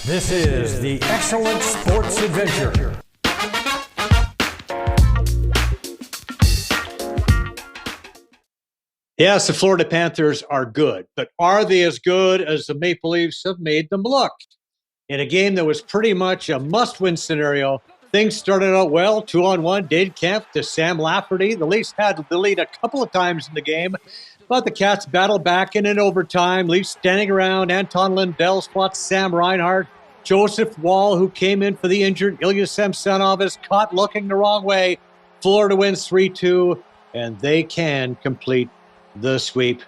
This is the Excellent Sports Adventure. Yes, the Florida Panthers are good, but are they as good as the Maple Leafs have made them look? In a game that was pretty much a must-win scenario, things started out well, 2-on-1, Dade Kemp to Sam Lafferty. The Leafs had the lead a couple of times in the game, but the Cats battled back in overtime. Leafs standing around. Anton Lundell spots Sam Reinhart. Joseph Wall, who came in for the injured Ilya Samsonov, is caught looking the wrong way. Florida wins 3-2, and they can complete the sweep.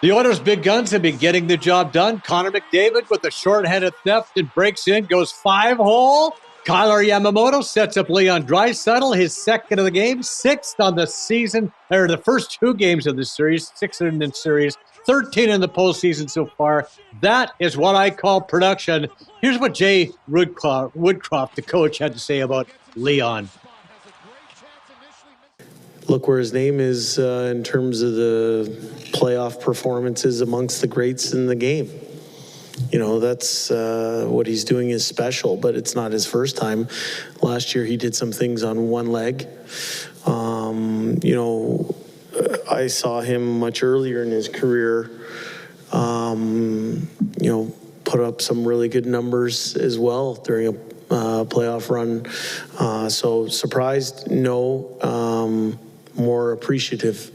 The Oilers' big guns have been getting the job done. Connor McDavid with a shorthanded theft and breaks in, goes 5-hole. Kyler Yamamoto sets up Leon Draisaitl, his second of the game, sixth on the season, or the first two games of the series, sixth in the series, 13 in the postseason so far. That is what I call production. Here's what Jay Woodcroft, the coach, had to say about Leon. Look where his name is in terms of the playoff performances amongst the greats in the game. You know, that's what he's doing is special, but it's not his first time. Last year he did some things on one leg. You know, I saw him much earlier in his career, you know, put up some really good numbers as well during a playoff run. So surprised? No. More appreciative.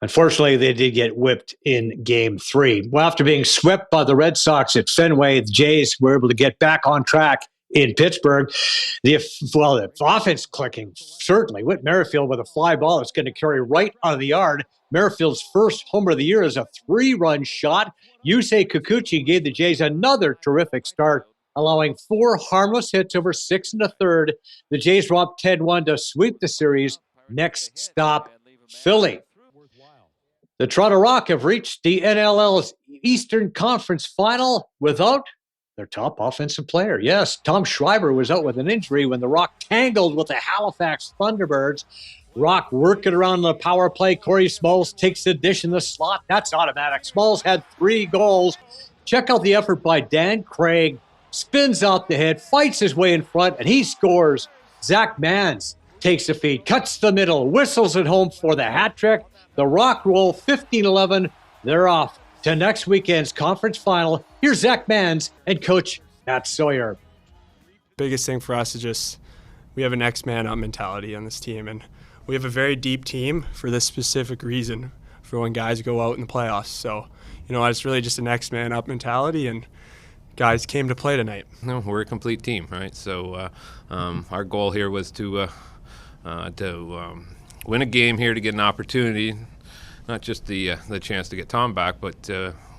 Unfortunately, they did get whipped in Game 3. Well, after being swept by the Red Sox at Fenway, the Jays were able to get back on track in Pittsburgh. The offense clicking, certainly. Whit Merrifield with a fly ball that's going to carry right out of the yard. Merrifield's first homer of the year is a 3-run shot. Yusei Kikuchi gave the Jays another terrific start, allowing 4 harmless hits over 6 1/3. The Jays dropped 10-1 to sweep the series. Next stop, Philly. The Toronto Rock have reached the NLL's Eastern Conference Final without their top offensive player. Yes, Tom Schreiber was out with an injury when the Rock tangled with the Halifax Thunderbirds. Rock working around the power play. Corey Smalls takes the dish in the slot. That's automatic. Smalls had 3 goals. Check out the effort by Dan Craig. Spins out the head, fights his way in front, and he scores. Zach Mans takes the feed, cuts the middle, whistles it home for the hat trick. The Rock roll 15-11. They're off to next weekend's conference final. Here's Zach Mans and Coach Matt Sawyer. Biggest thing for us is just we have an X-man-up mentality on this team, and we have a very deep team for this specific reason, for when guys go out in the playoffs. So, you know, it's really just an X-man-up mentality, and guys came to play tonight. No, we're a complete team, right? So our goal here was to win a game here to get an opportunity, not just the chance to get Tom back, but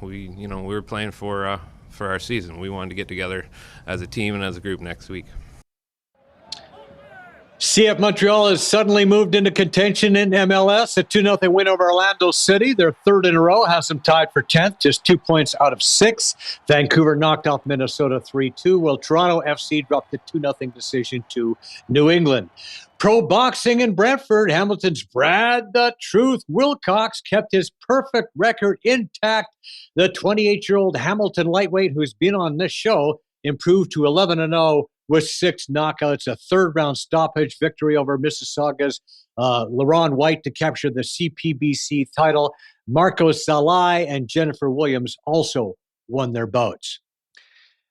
we were playing for our season. We wanted to get together as a team and as a group next week. CF Montreal has suddenly moved into contention in MLS. A 2-0 win over Orlando City. Their third in a row has them tied for 10th, just 2 points out of 6. Vancouver knocked off Minnesota 3-2, while Toronto FC dropped a 2-0 decision to New England. Pro boxing in Brentford, Hamilton's Brad the Truth Wilcox kept his perfect record intact. The 28-year-old Hamilton lightweight, who's been on this show, improved to 11-0 with 6 knockouts, a third-round stoppage victory over Mississauga's LaRon White to capture the CPBC title. Marco Salai and Jennifer Williams also won their bouts.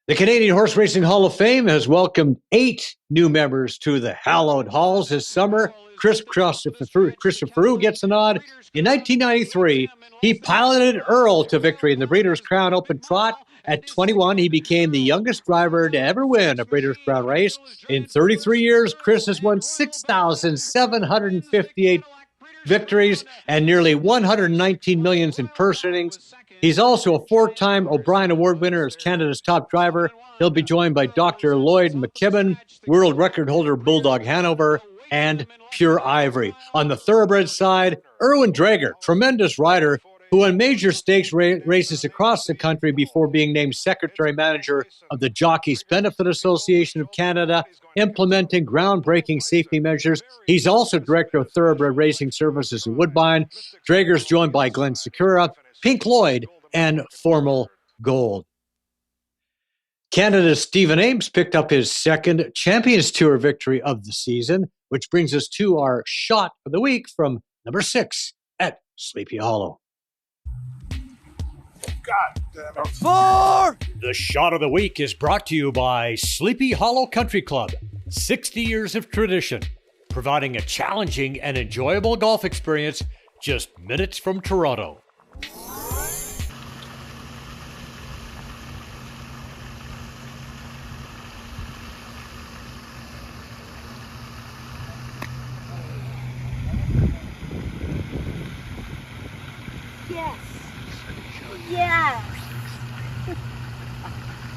The Canadian Horse Racing Hall of Fame has welcomed 8 new members to the hallowed halls this summer. Christopher Roux gets a nod. In 1993, he piloted Earl to victory in the Breeders' Crown Open Trot. At 21, he became the youngest driver to ever win a Breeders' Crown race. In 33 years, Chris has won 6,758 victories and nearly 119 million in purse earnings. He's also a 4-time O'Brien Award winner as Canada's top driver. He'll be joined by Dr. Lloyd McKibben, world record holder Bulldog Hanover, and Pure Ivory. On the thoroughbred side, Erwin Drager, tremendous rider, who won major stakes races across the country before being named Secretary Manager of the Jockeys Benefit Association of Canada, implementing groundbreaking safety measures. He's also Director of Thoroughbred Racing Services in Woodbine. Drager's joined by Glenn Sakura, Pink Lloyd, and Formal Gold. Canada's Stephen Ames picked up his second Champions Tour victory of the season, which brings us to our shot of the week from number 6 at Sleepy Hollow. God damn it. 4! The shot of the week is brought to you by Sleepy Hollow Country Club. 60 years of tradition, providing a challenging and enjoyable golf experience just minutes from Toronto.